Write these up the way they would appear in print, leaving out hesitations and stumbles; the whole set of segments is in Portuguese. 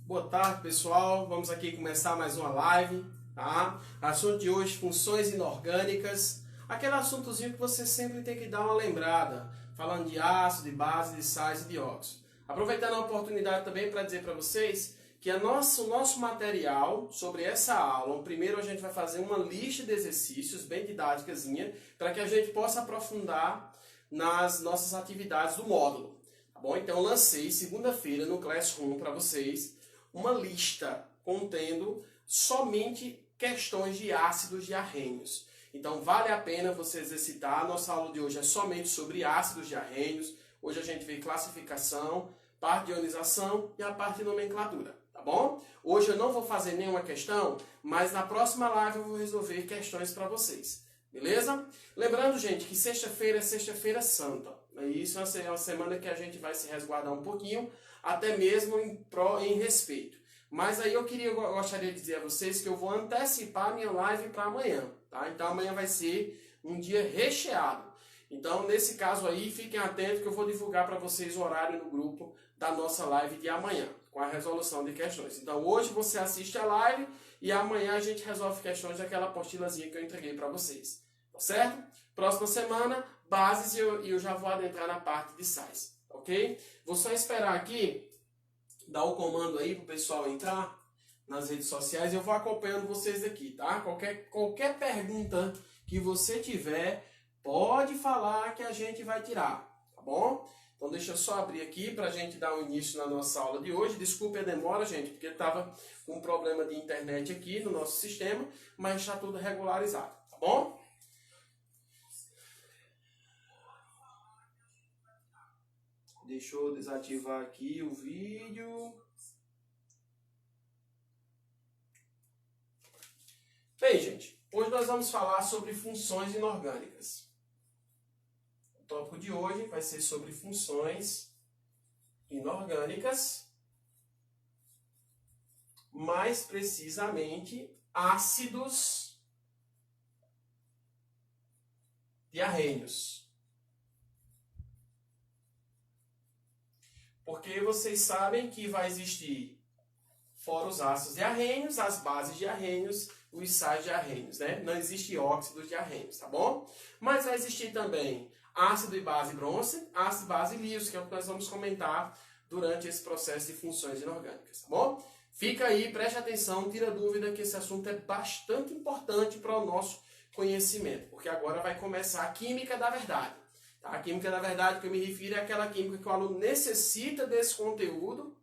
Boa tarde, pessoal. Vamos aqui começar mais uma live, tá? Assunto de hoje, funções inorgânicas. Aquele assuntozinho que você sempre tem que dar uma lembrada, falando de ácido, de base, de sais e de óxido. Aproveitando a oportunidade também para dizer para vocês que o nosso material sobre essa aula, primeiro a gente vai fazer uma lista de exercícios bem didáticazinha, para que a gente possa aprofundar nas nossas atividades do módulo. Tá bom? Então eu lancei segunda-feira no Classroom para vocês uma lista contendo somente questões de ácidos diarrênios. Então vale a pena você exercitar. A nossa aula de hoje é somente sobre ácidos diarrênios. Hoje a gente vê classificação, parte de ionização e a parte de nomenclatura, tá bom? Hoje eu não vou fazer nenhuma questão, mas na próxima live eu vou resolver questões para vocês, beleza? Lembrando, gente, que sexta-feira é sexta-feira santa. Isso é uma semana que a gente vai se resguardar um pouquinho, até mesmo em respeito. Mas aí eu gostaria de dizer a vocês que eu vou antecipar a minha live para amanhã, tá? Então amanhã vai ser um dia recheado. Então nesse caso aí, fiquem atentos que eu vou divulgar para vocês o horário no grupo da nossa live de amanhã, com a resolução de questões. Então hoje você assiste a live e amanhã a gente resolve questões daquela apostilazinha que eu entreguei para vocês. Tá certo? Próxima semana, bases e eu já vou adentrar na parte de sais, ok? Vou só esperar aqui, dar o comando aí para o pessoal entrar nas redes sociais e eu vou acompanhando vocês aqui, tá? Qualquer pergunta que você tiver, pode falar que a gente vai tirar, tá bom? Então deixa eu só abrir aqui para a gente dar um início na nossa aula de hoje. Desculpe a demora, gente, porque estava com um problema de internet aqui no nosso sistema, mas está tudo regularizado, tá bom? Deixa eu desativar aqui o vídeo. Bem, gente, hoje nós vamos falar sobre funções inorgânicas. O tópico de hoje vai ser sobre funções inorgânicas, mais precisamente ácidos diarrênios. Porque vocês sabem que vai existir, fora os ácidos diarrênios, as bases diarrênios, os sais diarrênios, né? Não existe óxidos diarrênios, tá bom? Mas vai existir também ácido e base bronze, ácido e base liso, que é o que nós vamos comentar durante esse processo de funções inorgânicas, tá bom? Fica aí, preste atenção, tira dúvida que esse assunto é bastante importante para o nosso conhecimento, porque agora vai começar a química da verdade. A química da verdade que eu me refiro é aquela química que o aluno necessita desse conteúdo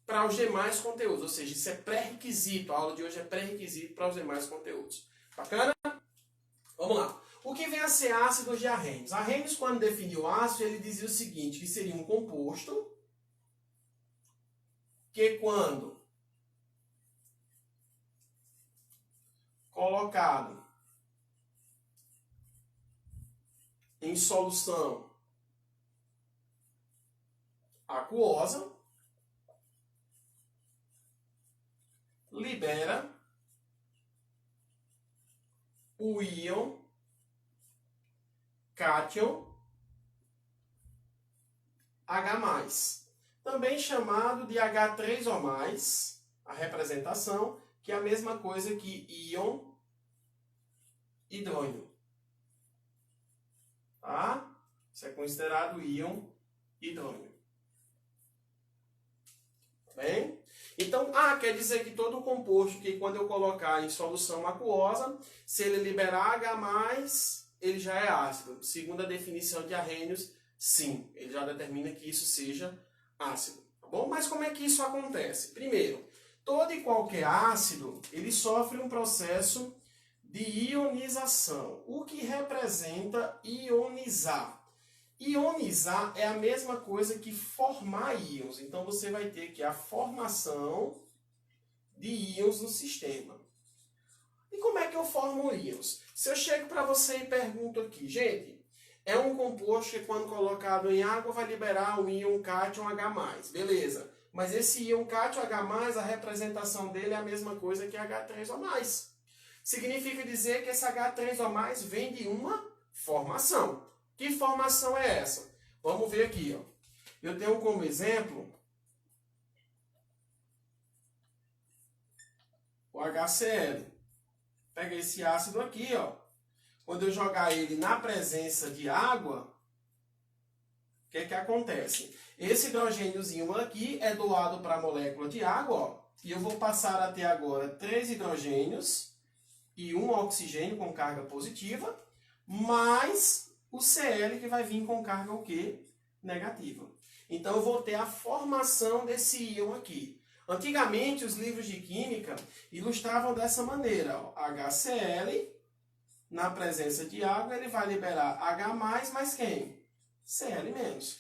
para os demais conteúdos. Ou seja, isso é pré-requisito. A aula de hoje é pré-requisito para os demais conteúdos. Bacana? Vamos lá. O que vem a ser ácidos diarrênios? Arrhenius, quando definiu o ácido, ele dizia o seguinte, que seria um composto que quando colocado em solução aquosa, libera o íon cátion H+, também chamado de H3O+, a representação, que é a mesma coisa que íon hidrônio. Tá? Isso é considerado íon hidrônio. Bem? Então, quer dizer que todo composto que quando eu colocar em solução aquosa, se ele liberar H+, ele já é ácido. Segundo a definição de Arrhenius, sim, ele já determina que isso seja ácido. Tá bom? Mas como é que isso acontece? Primeiro, todo e qualquer ácido, ele sofre um processo de ionização. O que representa ionizar? Ionizar é a mesma coisa que formar íons. Então você vai ter aqui a formação de íons no sistema. E como é que eu formo íons? Se eu chego para você e pergunto aqui, gente, é um composto que quando colocado em água vai liberar o íon cátion H+. Beleza. Mas esse íon cátion H+, a representação dele é a mesma coisa que H3O+. Significa dizer que esse H3O+, vem de uma formação. Que formação é essa? Vamos ver aqui. Ó. Eu tenho como exemplo o HCl. Pega esse ácido aqui, ó. Quando eu jogar ele na presença de água, o que é que acontece? Esse hidrogêniozinho aqui é doado para a molécula de água, ó. E eu vou passar a ter agora 3 hidrogênios e um oxigênio com carga positiva, mais o Cl que vai vir com carga o quê? Negativa. Então eu vou ter a formação desse íon aqui. Antigamente os livros de química ilustravam dessa maneira, ó. HCl, na presença de água, ele vai liberar H+, mais quem? Cl-.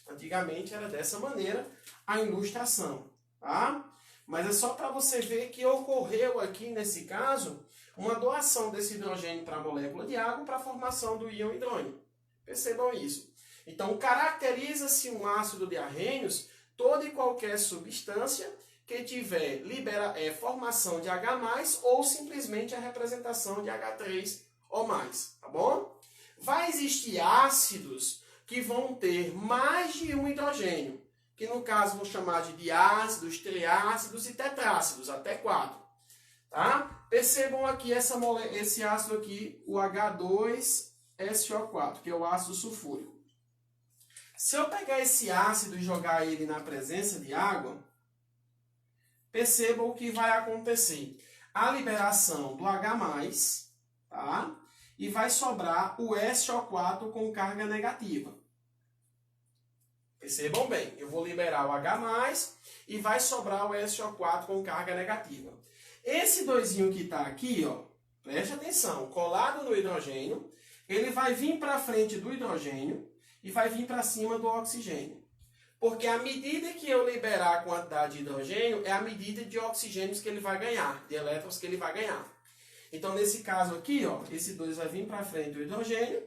Antigamente era dessa maneira a ilustração, tá? Mas é só para você ver que ocorreu aqui, nesse caso, uma doação desse hidrogênio para a molécula de água para a formação do íon hidrônio. Percebam isso. Então, caracteriza-se um ácido de arrênios toda e qualquer substância que tiver formação de H+, ou simplesmente a representação de H3 ou mais, tá bom? Vai existir ácidos que vão ter mais de um hidrogênio, que no caso vou chamar de diácidos, triácidos e tetrácidos, até 4. Tá? Percebam aqui esse ácido aqui, o H2SO4, que é o ácido sulfúrico. Se eu pegar esse ácido e jogar ele na presença de água, percebam o que vai acontecer. A liberação do H+, tá? E vai sobrar o SO4 com carga negativa. Percebam bem, eu vou liberar o H+, e vai sobrar o SO4 com carga negativa. Esse doisinho que está aqui, ó, preste atenção, colado no hidrogênio, ele vai vir para frente do hidrogênio e vai vir para cima do oxigênio. Porque à medida que eu liberar a quantidade de hidrogênio, é a medida de oxigênios que ele vai ganhar, de elétrons que ele vai ganhar. Então, nesse caso aqui, ó, esse 2 vai vir para frente do hidrogênio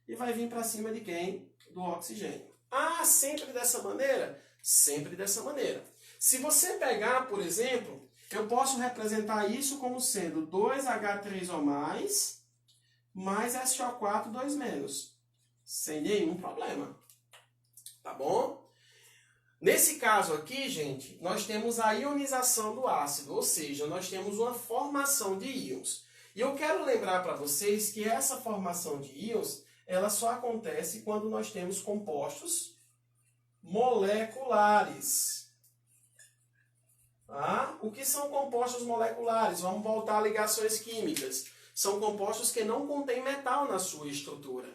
e vai vir para cima de quem? Do oxigênio. Ah, sempre dessa maneira? Sempre dessa maneira. Se você pegar, por exemplo, eu posso representar isso como sendo 2H3O+, mais SO4 2-, sem nenhum problema. Tá bom? Nesse caso aqui, gente, nós temos a ionização do ácido, ou seja, nós temos uma formação de íons. E eu quero lembrar para vocês que essa formação de íons, ela só acontece quando nós temos compostos moleculares. Tá? O que são compostos moleculares? Vamos voltar a ligações químicas. São compostos que não contêm metal na sua estrutura.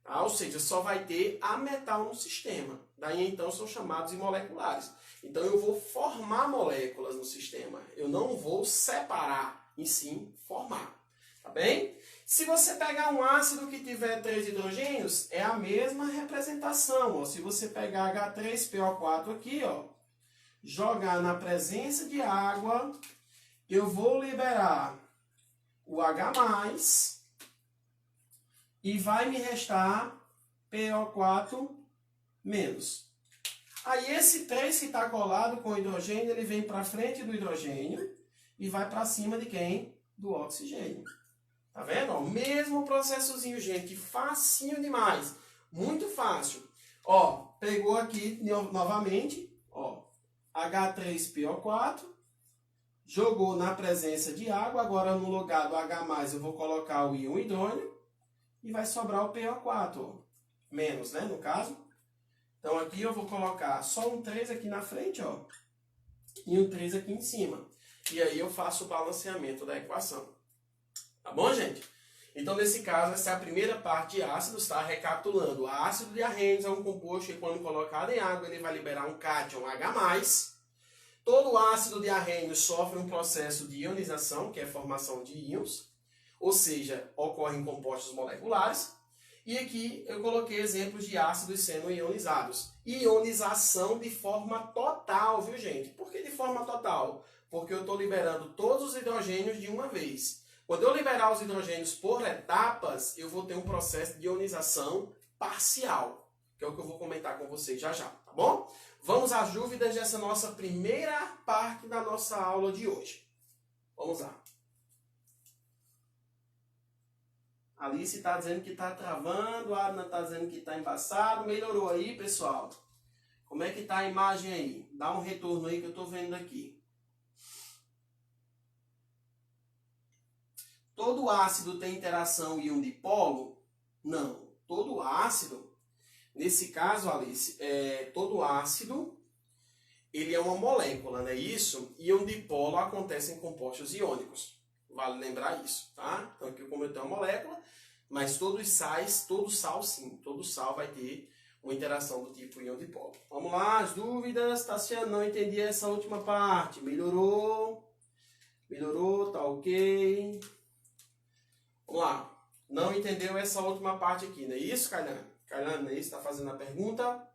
Tá? Ou seja, só vai ter ametal no sistema. Daí então são chamados de moleculares. Então eu vou formar moléculas no sistema. Eu não vou separar, e sim formar. Tá bem? Se você pegar um ácido que tiver 3 hidrogênios, é a mesma representação. Ó. Se você pegar H3PO4 aqui, ó, jogar na presença de água, eu vou liberar o H+, e vai me restar PO4-. Aí esse 3 que está colado com o hidrogênio, ele vem para frente do hidrogênio e vai para cima de quem? Do oxigênio. Tá vendo? Ó, mesmo processozinho, gente, facinho demais. Muito fácil. Ó, pegou aqui novamente, ó, H3PO4, jogou na presença de água, agora no lugar do H+, eu vou colocar o íon hidrônio e vai sobrar o PO4, ó, menos, né, no caso. Então aqui eu vou colocar só um 3 aqui na frente, ó, e um 3 aqui em cima. E aí eu faço o balanceamento da equação. Tá bom, gente? Então, nesse caso, essa é a primeira parte de ácidos, tá? Recapitulando, o ácido de arrênios é um composto que, quando colocado em água, ele vai liberar um cátion H+. Todo ácido de arrênios sofre um processo de ionização, que é a formação de íons, ou seja, ocorrem compostos moleculares. E aqui eu coloquei exemplos de ácidos sendo ionizados. Ionização de forma total, viu, gente? Por que de forma total? Porque eu estou liberando todos os hidrogênios de uma vez. Quando eu liberar os hidrogênios por etapas, eu vou ter um processo de ionização parcial, que é o que eu vou comentar com vocês já já, tá bom? Vamos às dúvidas dessa nossa primeira parte da nossa aula de hoje. Vamos lá. Alice está dizendo que está travando, a Adna está dizendo que está embaçado. Melhorou aí, pessoal? Como é que está a imagem aí? Dá um retorno aí que eu estou vendo aqui. todo ácido tem interação íon-dipolo? Não. Todo ácido, nesse caso, Alice, todo ácido, ele é uma molécula, não é isso? Íon-dipolo acontece em compostos iônicos. Vale lembrar isso, tá? Então aqui como eu tenho uma molécula, mas todos sais, todo sal sim, todo sal vai ter uma interação do tipo íon-dipolo. Vamos lá, as dúvidas. Tassiano, não entendi essa última parte. Melhorou? Melhorou, tá ok. Vamos lá. Não entendeu essa última parte aqui, não é isso, Kailan? Kailan, não é isso? Está fazendo a pergunta?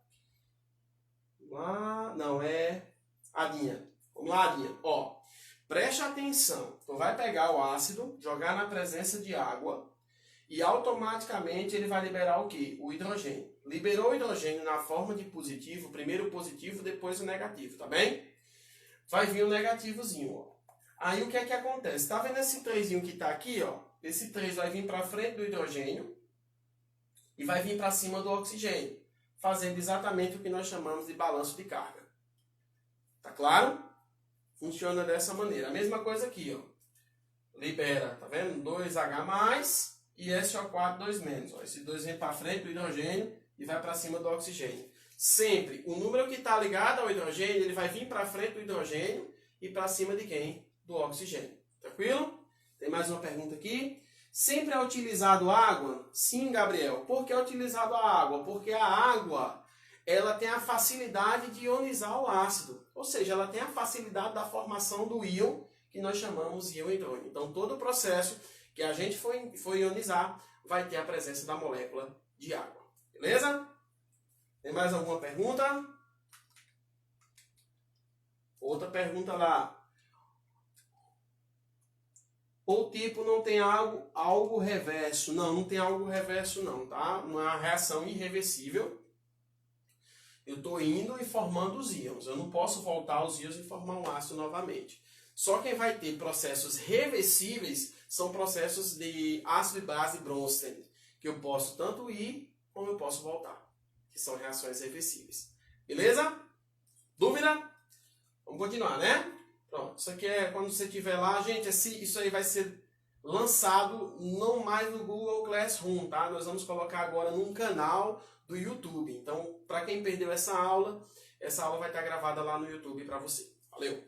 Vamos lá. Não, é Adinha. Vamos lá, Adinha. Ó, preste atenção. Tu vai pegar o ácido, jogar na presença de água e automaticamente ele vai liberar o quê? O hidrogênio. Liberou o hidrogênio na forma de positivo, primeiro o positivo, depois o negativo, tá bem? Vai vir o negativozinho, ó. Aí o que é que acontece? Tá vendo esse 3 que está aqui, ó? Esse 3 vai vir para frente do hidrogênio e vai vir para cima do oxigênio, fazendo exatamente o que nós chamamos de balanço de carga. Tá claro? Funciona dessa maneira. A mesma coisa aqui, ó. Libera, tá vendo? 2H+, e SO4, 2-. Ó. Esse 2 vem para frente do hidrogênio e vai para cima do oxigênio. Sempre, o número que está ligado ao hidrogênio, ele vai vir para frente do hidrogênio e para cima de quem? Do oxigênio. Tranquilo? Tem mais uma pergunta aqui. Sempre é utilizado água? Sim, Gabriel. Por que é utilizado a água? Porque a água, ela tem a facilidade de ionizar o ácido. Ou seja, ela tem a facilidade da formação do íon, que nós chamamos de íon hidrônio. Então, todo o processo que a gente for ionizar vai ter a presença da molécula de água. Beleza? Tem mais alguma pergunta? Outra pergunta lá. O tipo não tem algo reverso. Não, não tem algo reverso não, tá? Não é uma reação irreversível. Eu estou indo e formando os íons. Eu não posso voltar os íons e formar um ácido novamente. Só quem vai ter processos reversíveis são processos de ácido e base Bronsted, que eu posso tanto ir como eu posso voltar, que são reações reversíveis. Beleza? Dúvida? Vamos continuar, né? Pronto, isso aqui é quando você estiver lá, gente, isso aí vai ser lançado não mais no Google Classroom, tá? Nós vamos colocar agora num canal do YouTube. Então, para quem perdeu essa aula vai estar gravada lá no YouTube para você. Valeu!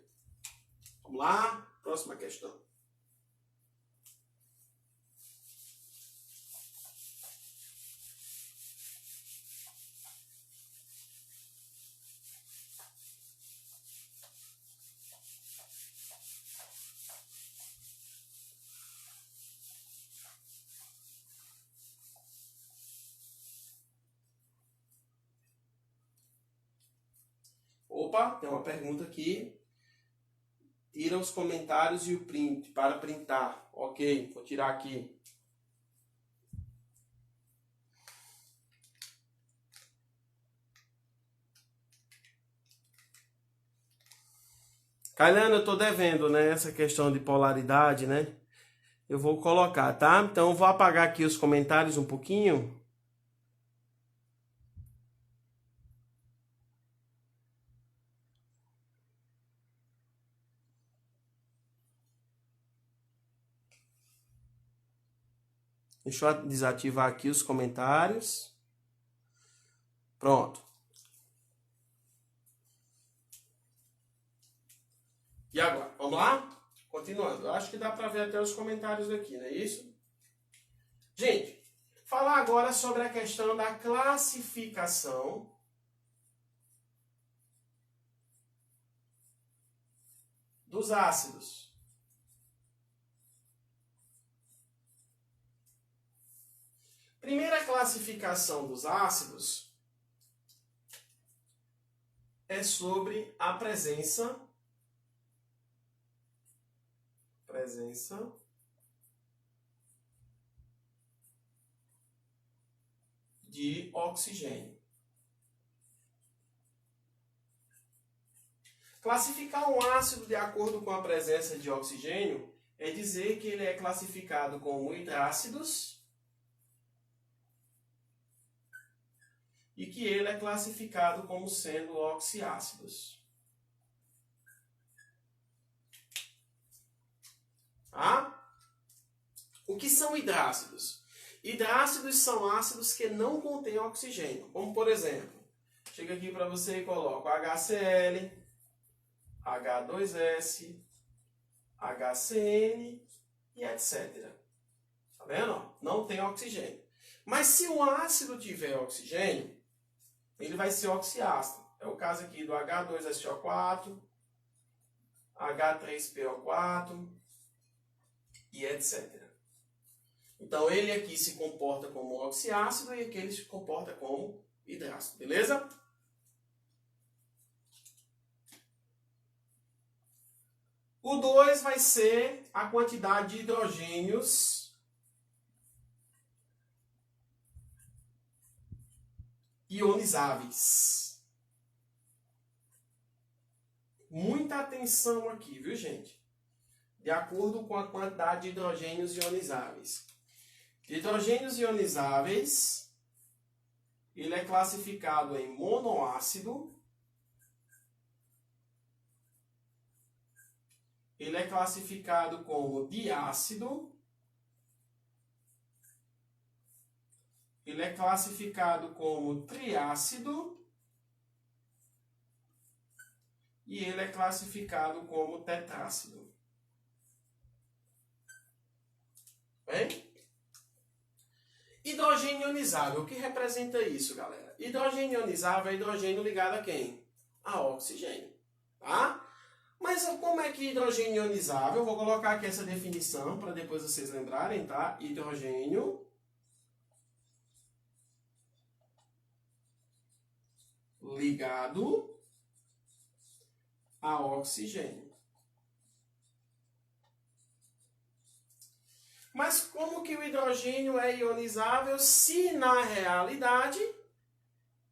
Vamos lá, próxima questão. Opa, tem uma pergunta aqui. Tira os comentários e o print para printar. Ok, vou tirar aqui. Kailana, eu estou devendo, né, essa questão de polaridade, né? Eu vou colocar, tá? Então, eu vou apagar aqui os comentários um pouquinho. Deixa eu desativar aqui os comentários. Pronto. E agora? Vamos lá? Continuando. Eu acho que dá para ver até os comentários aqui, não é isso? Gente, falar agora sobre a questão da classificação dos ácidos. Primeira classificação dos ácidos é sobre a presença de oxigênio. Classificar um ácido de acordo com a presença de oxigênio é dizer que ele é classificado como hidrácidos e que ele é classificado como sendo oxiácidos. Tá? O que são hidrácidos? Hidrácidos são ácidos que não contêm oxigênio. Como, por exemplo, chega aqui para você e coloca HCl, H2S, HCN e etc. Tá vendo? Não tem oxigênio. Mas se o ácido tiver oxigênio, ele vai ser oxiácido. É o caso aqui do H2SO4, H3PO4 e etc. Então, ele aqui se comporta como oxiácido e aquele se comporta como hidrácido. Beleza? O 2 vai ser a quantidade de hidrogênios ionizáveis. Muita atenção aqui, viu, gente? De acordo com a quantidade de hidrogênios ionizáveis. Hidrogênios ionizáveis, ele é classificado em monoácido, ele é classificado como diácido, ele é classificado como triácido e ele é classificado como tetrácido. Bem? Hidrogênio ionizável, o que representa isso, galera? Hidrogênio ionizável é hidrogênio ligado a quem? A oxigênio, tá? Mas como é que hidrogênio ionizável? Eu vou colocar aqui essa definição para depois vocês lembrarem, tá? Hidrogênio ligado a oxigênio. Mas como que o hidrogênio é ionizável se na realidade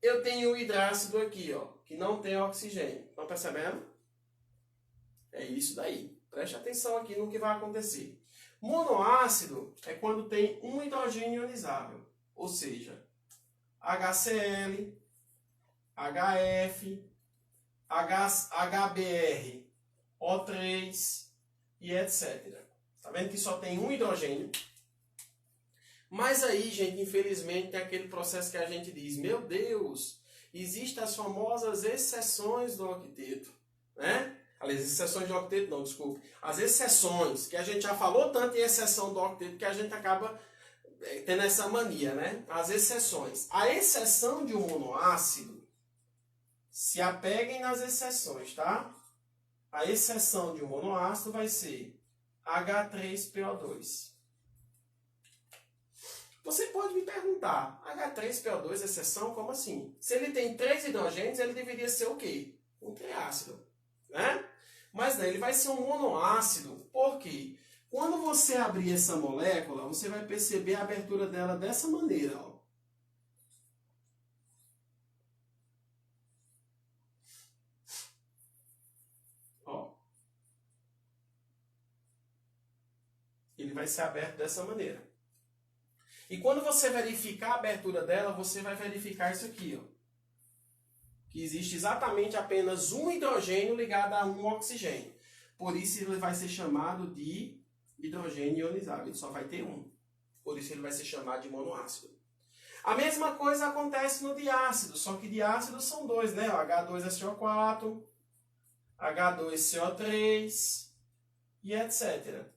eu tenho o hidrácido aqui, ó, que não tem oxigênio? Estão percebendo? É isso daí. Preste atenção aqui no que vai acontecer. Monoácido é quando tem um hidrogênio ionizável, ou seja, HCl, HF, HBr, O3 e etc. Tá vendo que só tem um hidrogênio? Mas aí, gente, infelizmente tem aquele processo que a gente diz, meu Deus, existem as famosas exceções do octeto, né? Aliás, exceções de octeto não, desculpe. As exceções, que a gente já falou tanto em exceção do octeto que a gente acaba tendo essa mania, né? As exceções. A exceção de um monoácido, se apeguem nas exceções, tá? A exceção de um monoácido vai ser H3PO2. Você pode me perguntar, H3PO2, exceção, como assim? Se ele tem 3 hidrogênios, ele deveria ser o quê? Um triácido, né? Mas não, ele vai ser um monoácido, por quê? Quando você abrir essa molécula, você vai perceber a abertura dela dessa maneira, ó. Ele vai ser aberto dessa maneira. E quando você verificar a abertura dela, você vai verificar isso aqui, ó. Que existe exatamente apenas um hidrogênio ligado a um oxigênio. Por isso ele vai ser chamado de hidrogênio ionizável. Ele só vai ter um. Por isso ele vai ser chamado de monoácido. A mesma coisa acontece no diácido, só que diácidos são dois, né? H2SO4, H2CO3 e etc.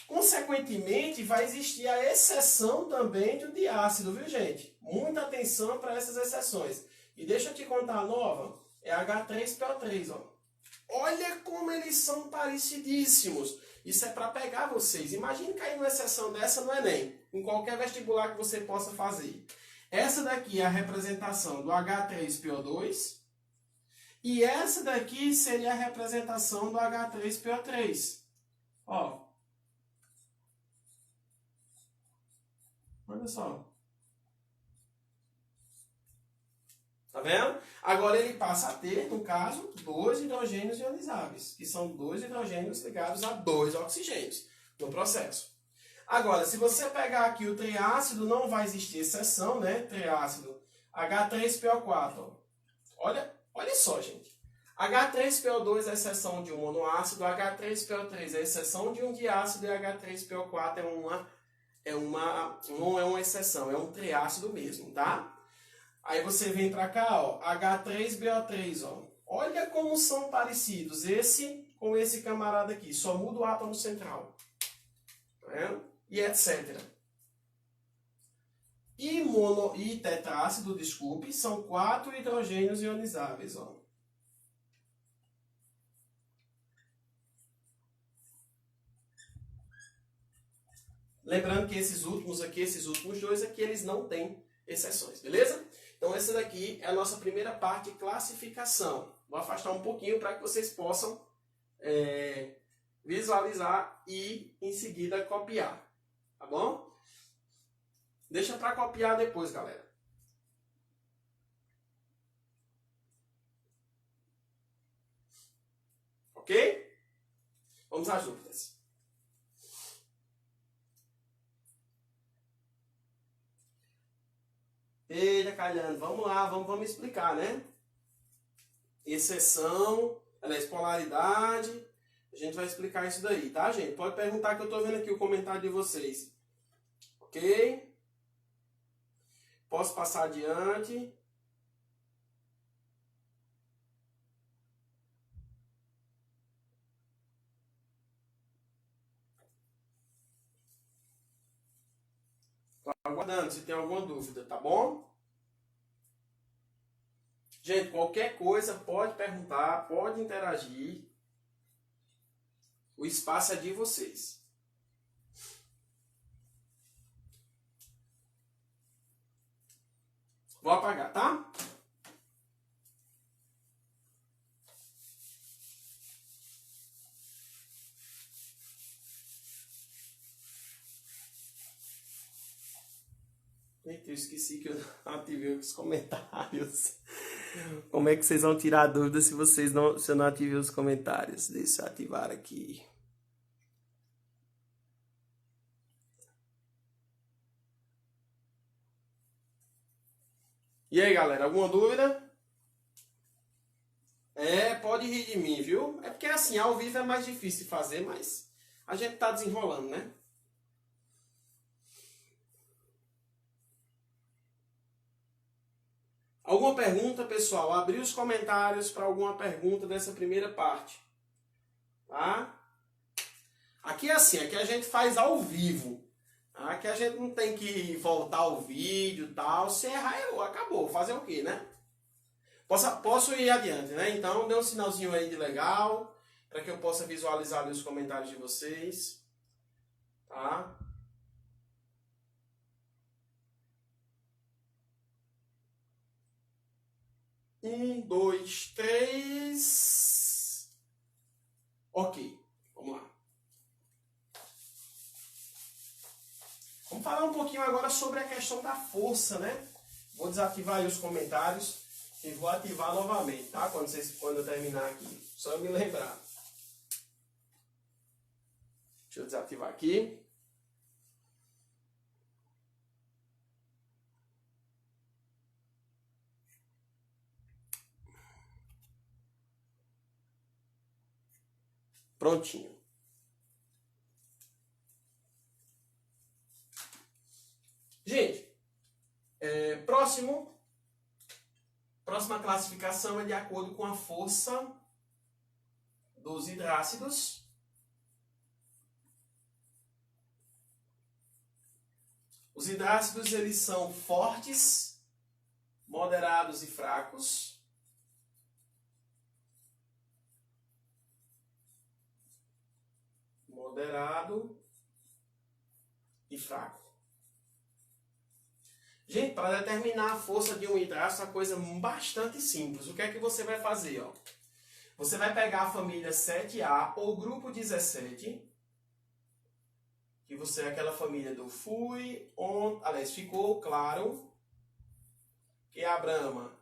Consequentemente, vai existir a exceção também do diácido, viu, gente? Muita atenção para essas exceções. E deixa eu te contar a nova, é H3PO3, ó. Olha como eles são parecidíssimos. Isso é para pegar vocês. Imagine cair numa exceção dessa no Enem, em qualquer vestibular que você possa fazer. Essa daqui é a representação do H3PO2 e essa daqui seria a representação do H3PO3. Ó. Olha só. Tá vendo? Agora ele passa a ter, no caso, 2 hidrogênios ionizáveis, que são 2 hidrogênios ligados a 2 oxigênios no processo. Agora, se você pegar aqui o triácido, não vai existir exceção, né? Triácido H3PO4. Ó. Olha só, gente. H3PO2 é exceção de um monoácido, H3PO3 é exceção de um diácido e H3PO4 não é uma exceção, é um triácido mesmo, tá? Aí você vem para cá, ó, H3BO3, ó. Olha como são parecidos esse com esse camarada aqui, só muda o átomo central. Tá vendo? E etc. E tetrácido, desculpe, são 4 hidrogênios ionizáveis, ó. Lembrando que esses últimos dois aqui, eles não têm exceções, beleza? Então essa daqui é a nossa primeira parte de classificação. Vou afastar um pouquinho para que vocês possam visualizar e em seguida copiar, tá bom? Deixa para copiar depois, galera. Ok? Vamos às dúvidas. Eita, Calhando, vamos lá, vamos explicar, né? Exceção, aliás, polaridade, a gente vai explicar isso daí, tá, gente? Pode perguntar que eu tô vendo aqui o comentário de vocês. Ok? Posso passar adiante? Tô aguardando se tem alguma dúvida, tá bom? Gente, qualquer coisa pode perguntar, pode interagir. O espaço é de vocês. Vou apagar, tá? Eita, eu esqueci que eu não ativei os comentários. Como é que vocês vão tirar dúvidas se eu não ativei os comentários? Deixa eu ativar aqui. E aí, galera, alguma dúvida? Pode rir de mim, viu? É porque assim, ao vivo é mais difícil de fazer, mas a gente tá desenrolando, né? Alguma pergunta, pessoal? Abri os comentários para alguma pergunta dessa primeira parte. Tá? Aqui é assim, aqui a gente faz ao vivo. Tá? Aqui a gente não tem que voltar ao vídeo e tal. Se errar, errou. Acabou. Fazer o quê, né? Posso ir adiante, né? Então, dê um sinalzinho aí de legal, para que eu possa visualizar ali os comentários de vocês. Tá? Um, dois, três. Ok, vamos lá. Vamos falar um pouquinho agora sobre a questão da força, né? Vou desativar aí os comentários e vou ativar novamente, tá? Quando eu terminar aqui. Só eu me lembrar. Deixa eu desativar aqui. Prontinho. Gente, próxima classificação é de acordo com a força dos hidrácidos. Os hidrácidos, eles são fortes, moderados e fracos. Moderado e fraco. Gente, para determinar a força de um hidrácido é uma coisa bastante simples. O que é que você vai fazer? Ó? Você vai pegar a família 7A ou grupo 17, que você é aquela família do aliás, ficou claro que a Brahma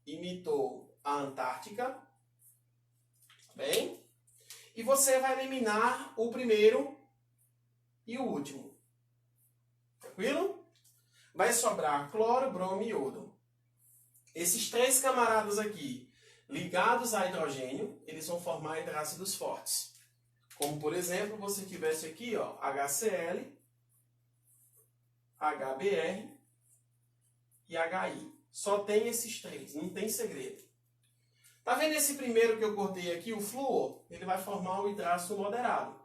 imitou a Antártica, tá bem? E você vai eliminar o primeiro e o último. Tranquilo? Vai sobrar cloro, bromo e iodo. Esses três camaradas aqui ligados a hidrogênio, eles vão formar hidrácidos fortes. Como, por exemplo, você tivesse aqui, ó, HCl, HBr e HI. Só tem esses três, não tem segredo. Tá vendo esse primeiro que eu cortei aqui, o flúor? Ele vai formar um hidrácido moderado.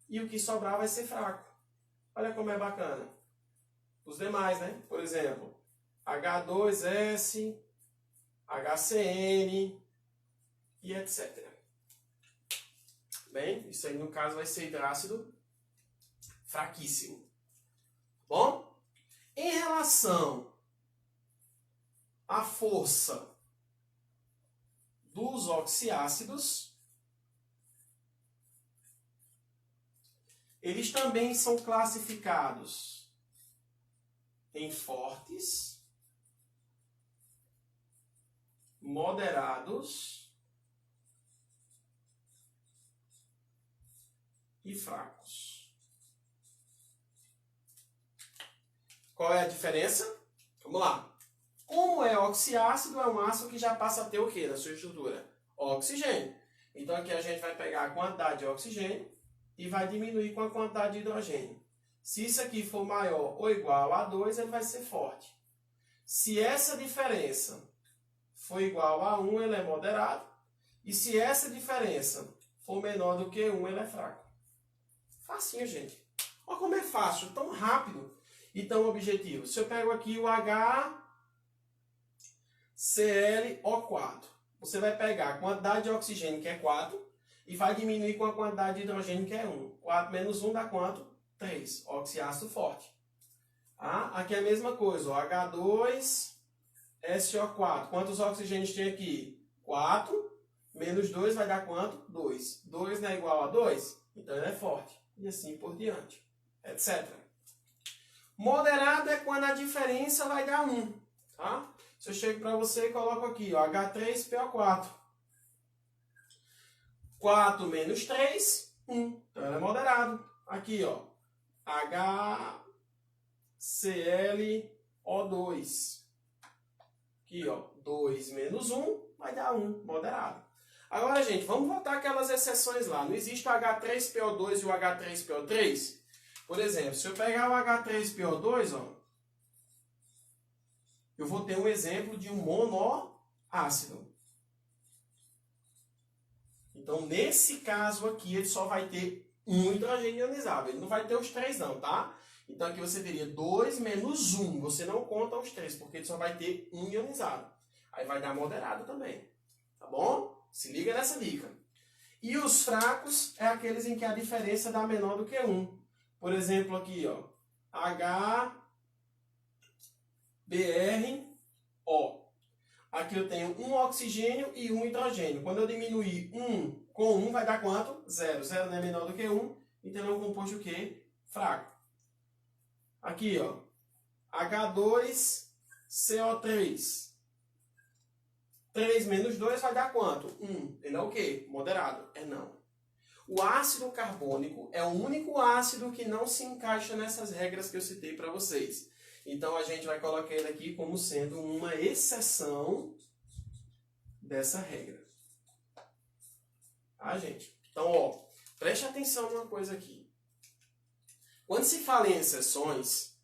E o que sobrar vai ser fraco. Olha como é bacana. Os demais, né? Por exemplo, H2S, HCN e etc. Bem, isso aí no caso vai ser hidrácido fraquíssimo. Bom, em relação à força dos oxiácidos, eles também são classificados em fortes, moderados e fracos. Qual é a diferença? Vamos lá. Como é oxiácido, é um ácido que já passa a ter o quê na sua estrutura? Oxigênio. Então aqui a gente vai pegar a quantidade de oxigênio e vai diminuir com a quantidade de hidrogênio. Se isso aqui for maior ou igual a 2, ele vai ser forte. Se essa diferença for igual a 1, ele é moderado. E se essa diferença for menor do que 1, ele é fraco. Facinho, gente. Olha como é fácil, tão rápido e tão objetivo. Se eu pego aqui o HClO4, você vai pegar a quantidade de oxigênio, que é 4, e vai diminuir com a quantidade de hidrogênio, que é 1. 4 menos 1 dá quanto? 3. Oxiácido forte. Aqui é a mesma coisa. H2SO4. Quantos oxigênios tem aqui? 4. Menos 2 vai dar quanto? 2. 2 não é igual a 2? Então ele é forte. E assim por diante. Etc. Moderado é quando a diferença vai dar 1. Tá? Se eu chego para você e coloco aqui, ó, H3PO4. 4 menos 3, 1. Então ele é moderado. Aqui, ó, HClO2. Aqui, ó, 2 menos 1 vai dar 1, moderado. Agora, gente, vamos voltar aquelas exceções lá. Não existe o H3PO2 e o H3PO3? Por exemplo, se eu pegar o H3PO2, ó, eu vou ter um exemplo de um monoácido. Então, nesse caso aqui, ele só vai ter um hidrogênio ionizado. Ele não vai ter os três, não, tá? Então, aqui você teria 2 menos 1. Você não conta os três, porque ele só vai ter um ionizado. Aí vai dar moderado também. Tá bom? Se liga nessa dica. E os fracos é aqueles em que a diferença dá menor do que 1. Por exemplo, aqui, ó, HBrO. Aqui eu tenho um oxigênio e um hidrogênio. Quando eu diminuir 1 com 1, vai dar quanto? 0. 0 não é menor do que 1, então é um composto o quê? Fraco. Aqui, ó, H2CO3. 3 menos 2 vai dar quanto? 1. Ele é o quê? Moderado? É não. O ácido carbônico é o único ácido que não se encaixa nessas regras que eu citei para vocês. Então, a gente vai colocar ele aqui como sendo uma exceção dessa regra. Tá, gente? Então, ó, preste atenção numa coisa aqui. Quando se fala em exceções,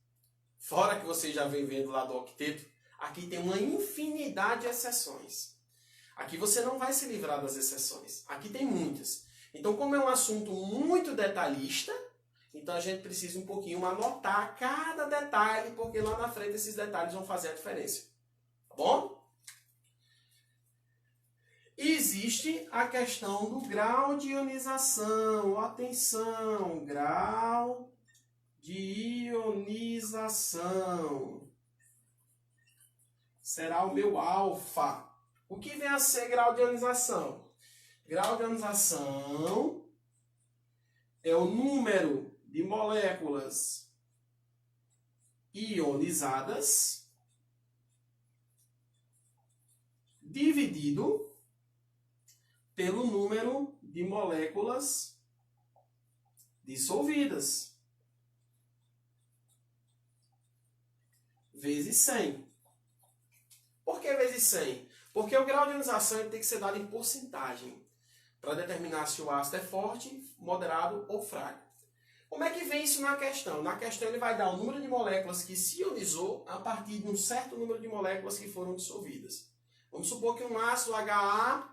fora que você já vem vendo lá do octeto, aqui tem uma infinidade de exceções. Aqui você não vai se livrar das exceções. Aqui tem muitas. Então, como é um assunto muito detalhista, então a gente precisa um pouquinho anotar cada detalhe, porque lá na frente esses detalhes vão fazer a diferença. Tá bom? Existe a questão do grau de ionização. Atenção, grau de ionização. Será o meu alfa. O que vem a ser grau de ionização? Grau de ionização é o número de moléculas ionizadas dividido pelo número de moléculas dissolvidas vezes 100. Por que vezes 100? Porque o grau de ionização ele tem que ser dado em porcentagem para determinar se o ácido é forte, moderado ou fraco. Como é que vem isso na questão? Na questão ele vai dar o número de moléculas que se ionizou a partir de um certo número de moléculas que foram dissolvidas. Vamos supor que um ácido HA,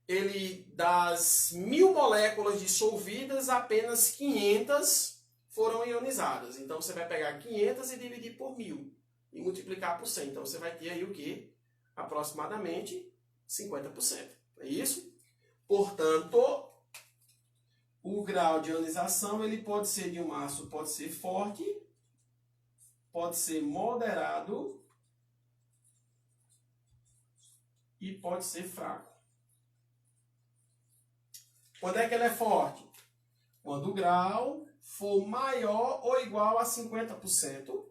ele das 1000 moléculas dissolvidas, apenas 500 foram ionizadas. Então você vai pegar 500 e dividir por 1000 e multiplicar por 100. Então você vai ter aí o quê? Aproximadamente 50%. É isso? Portanto, o grau de ionização ele pode ser de um ácido, pode ser forte, pode ser moderado e pode ser fraco. Quando é que ele é forte? Quando o grau for maior ou igual a 50%.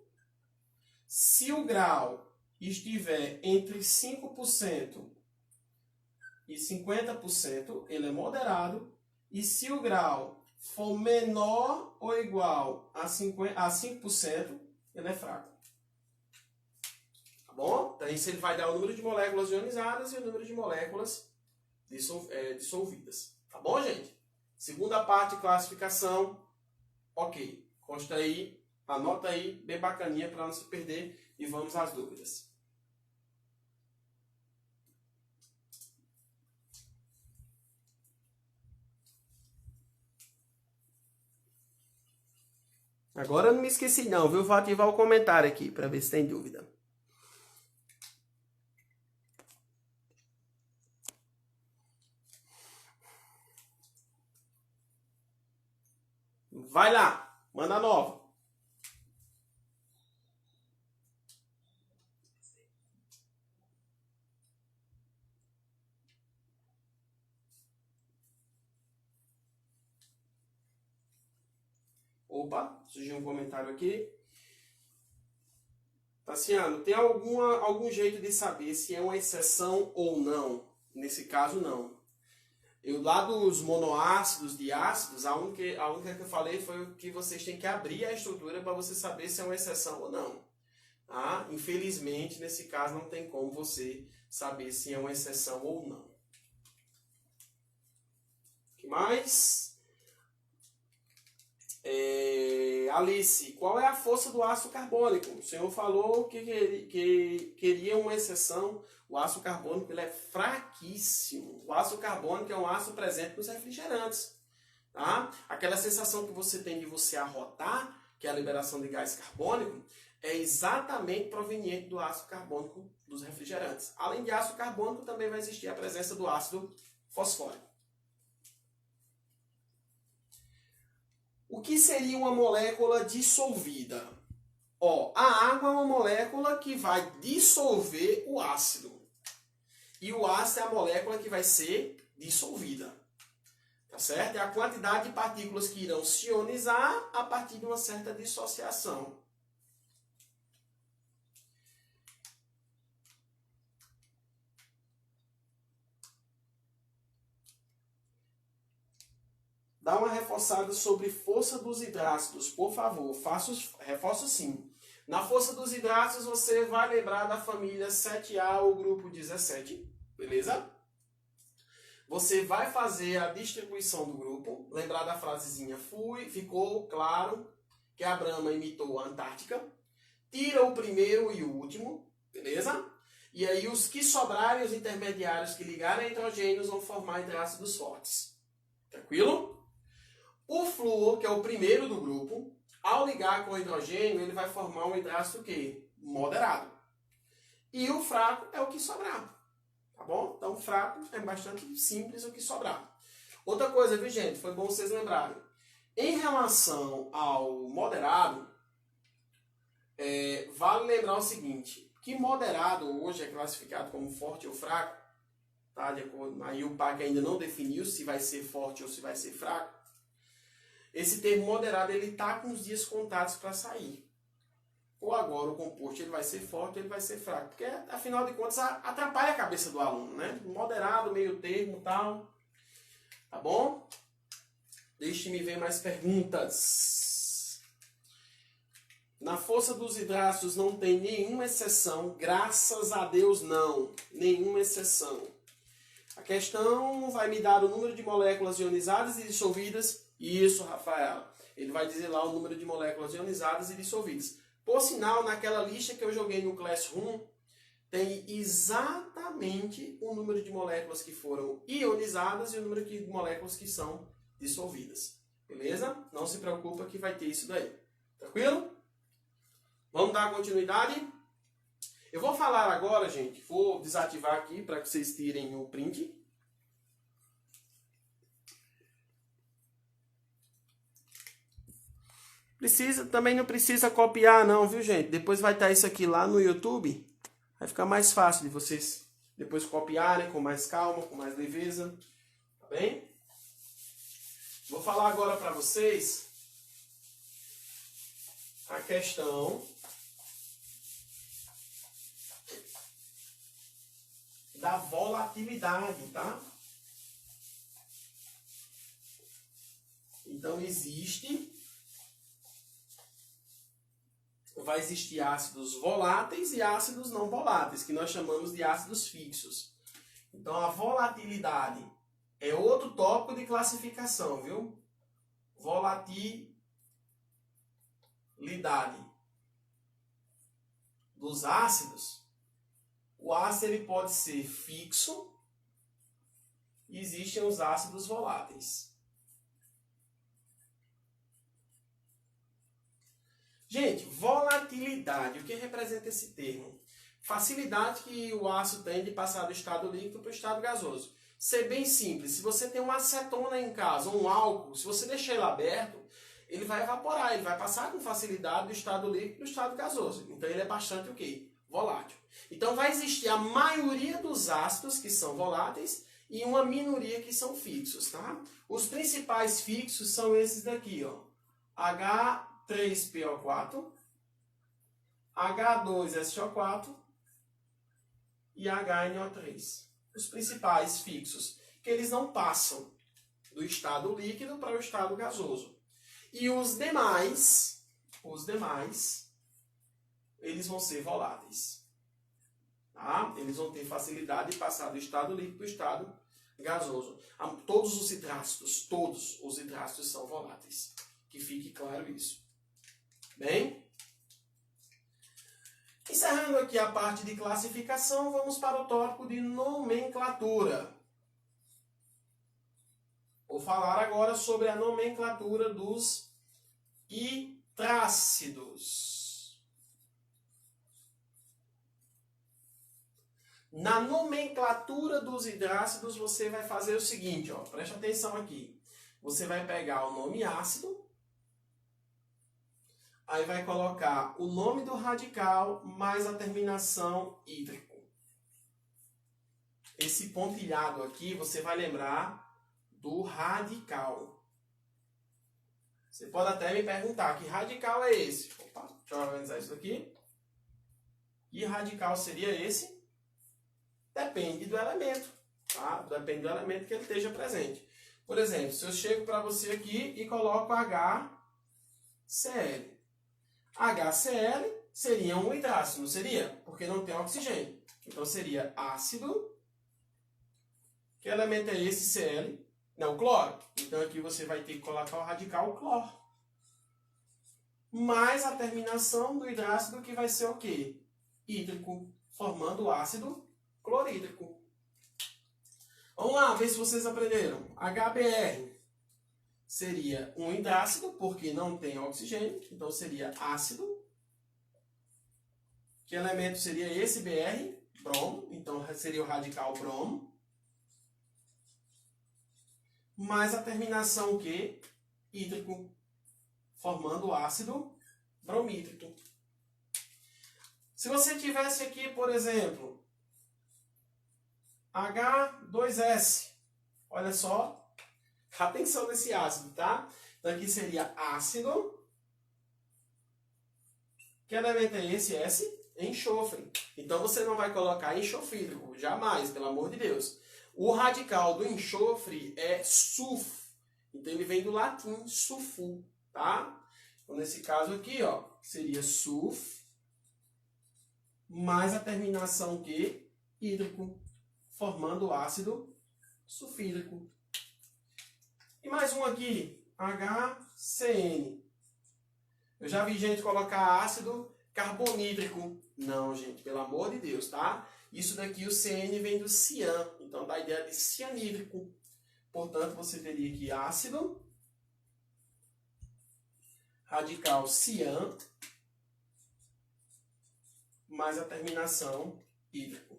Se o grau estiver entre 5% e 50%, ele é moderado. E se o grau for menor ou igual a 5%, ele é fraco. Tá bom? Então, isso ele vai dar o número de moléculas ionizadas e o número de moléculas dissolvidas. Tá bom, gente? Segunda parte, classificação. Ok. Consta aí, anota aí, bem bacaninha para não se perder. E vamos às dúvidas. Agora eu não me esqueci não, viu? Vou ativar o comentário aqui para ver se tem dúvida. Vai lá, manda nova. Opa, surgiu um comentário aqui. Tassiano, tem algum jeito de saber se é uma exceção ou não? Nesse caso, não. Lá dos monoácidos, diácidos, a única que eu falei foi que vocês têm que abrir a estrutura para você saber se é uma exceção ou não. Tá? Infelizmente, nesse caso, não tem como você saber se é uma exceção ou não. O que mais? Alice, qual é a força do ácido carbônico? O senhor falou que queria uma exceção. O ácido carbônico ele é fraquíssimo. O ácido carbônico é um ácido presente nos refrigerantes. Tá? Aquela sensação que você tem de você arrotar, que é a liberação de gás carbônico, é exatamente proveniente do ácido carbônico dos refrigerantes. Além de ácido carbônico, também vai existir a presença do ácido fosfórico. O que seria uma molécula dissolvida? A água é uma molécula que vai dissolver o ácido. E o ácido é a molécula que vai ser dissolvida. Tá certo? É a quantidade de partículas que irão se ionizar a partir de uma certa dissociação. Dá uma reforçada sobre força dos hidrácidos, por favor. Reforço sim. Na força dos hidrácidos, você vai lembrar da família 7A, o grupo 17. Beleza? Você vai fazer a distribuição do grupo. Lembrar da frasezinha ficou claro que a Brahma imitou a Antártica. Tira o primeiro e o último. Beleza? E aí os que sobrarem, os intermediários que ligarem a hidrogênios, vão formar hidrácidos fortes. Tranquilo? O flúor, que é o primeiro do grupo, ao ligar com o hidrogênio, ele vai formar um hidrácido o quê? Moderado. E o fraco é o que sobrar. Tá bom? Então, o fraco é bastante simples o que sobrar. Outra coisa, viu, gente? Foi bom vocês lembrarem. Em relação ao moderado, vale lembrar o seguinte, que moderado hoje é classificado como forte ou fraco, tá? Aí o PAC ainda não definiu se vai ser forte ou se vai ser fraco. Esse termo moderado ele está com os dias contados para sair. Ou agora o composto ele vai ser forte ou ele vai ser fraco. Porque, afinal de contas, atrapalha a cabeça do aluno, né? Moderado, meio termo e tal. Tá bom? Deixe-me ver mais perguntas. Na força dos hidrácidos não tem nenhuma exceção, graças a Deus não, nenhuma exceção. A questão vai me dar o número de moléculas ionizadas e dissolvidas. Isso, Rafael. Ele vai dizer lá o número de moléculas ionizadas e dissolvidas. Por sinal, naquela lista que eu joguei no Classroom, tem exatamente o número de moléculas que foram ionizadas e o número de moléculas que são dissolvidas. Beleza? Não se preocupa que vai ter isso daí. Tranquilo? Vamos dar continuidade? Eu vou falar agora, gente. Vou desativar aqui para que vocês tirem o print. Também não precisa copiar não, viu, gente? Depois vai estar isso aqui lá no YouTube. Vai ficar mais fácil de vocês depois copiarem com mais calma, com mais leveza. Tá bem? Vou falar agora para vocês a questão da volatilidade, tá? Então vai existir ácidos voláteis e ácidos não voláteis, que nós chamamos de ácidos fixos. Então a volatilidade é outro tópico de classificação, viu? Volatilidade dos ácidos. O ácido ele pode ser fixo e existem os ácidos voláteis. Gente, volatilidade, o que representa esse termo? Facilidade que o ácido tem de passar do estado líquido para o estado gasoso. Ser bem simples, se você tem uma acetona em casa, um álcool, se você deixar ele aberto, ele vai evaporar, ele vai passar com facilidade do estado líquido para o estado gasoso. Então ele é bastante o quê? Volátil. Então vai existir a maioria dos ácidos que são voláteis e uma minoria que são fixos, tá? Os principais fixos são esses daqui, ó. H3PO4, H2SO4 e HNO3. Os principais fixos, que eles não passam do estado líquido para o estado gasoso. E os demais, eles vão ser voláteis. Tá? Eles vão ter facilidade de passar do estado líquido para o estado gasoso. Todos os hidrácidos são voláteis. Que fique claro isso. Bem? Encerrando aqui a parte de classificação, vamos para o tópico de nomenclatura. Vou falar agora sobre a nomenclatura dos hidrácidos. Na nomenclatura dos hidrácidos, você vai fazer o seguinte, ó, preste atenção aqui. Você vai pegar o nome ácido, aí vai colocar o nome do radical mais a terminação hídrico. Esse pontilhado aqui, você vai lembrar do radical. Você pode até me perguntar, que radical é esse? Opa, deixa eu organizar isso aqui. Que radical seria esse? Depende do elemento, tá? Depende do elemento que ele esteja presente. Por exemplo, se eu chego para você aqui e coloco HCl. HCl seria um hidrácido, não seria? Porque não tem oxigênio. Então seria ácido. Que elemento é esse Cl? Não, cloro. Então aqui você vai ter que colocar o radical cloro. Mais a terminação do hidrácido que vai ser o quê? Hídrico, formando o ácido clorídrico. Vamos lá, ver se vocês aprenderam. HBr seria um hidrácido, porque não tem oxigênio, então seria ácido. Que elemento seria esse Br? Bromo, então seria o radical bromo. Mais a terminação o quê? Hídrico, formando o ácido bromídrico. Se você tivesse aqui, por exemplo, H2S, olha só, atenção nesse ácido, tá? Então aqui seria ácido. Que elemento é esse? S? Enxofre. Então você não vai colocar enxofre hídrico, jamais, pelo amor de Deus. O radical do enxofre é sulfo. Então ele vem do latim sulfu, tá? Então, nesse caso aqui, ó, seria sulf mais a terminação Q, hídrico, formando o ácido sulfídrico. E mais um aqui, HCN. Eu já vi gente colocar ácido carbonídrico. Não, gente, pelo amor de Deus, tá? Isso daqui, o CN vem do cian, então dá a ideia de cianídrico. Portanto, você teria aqui ácido radical cian mais a terminação hídrico.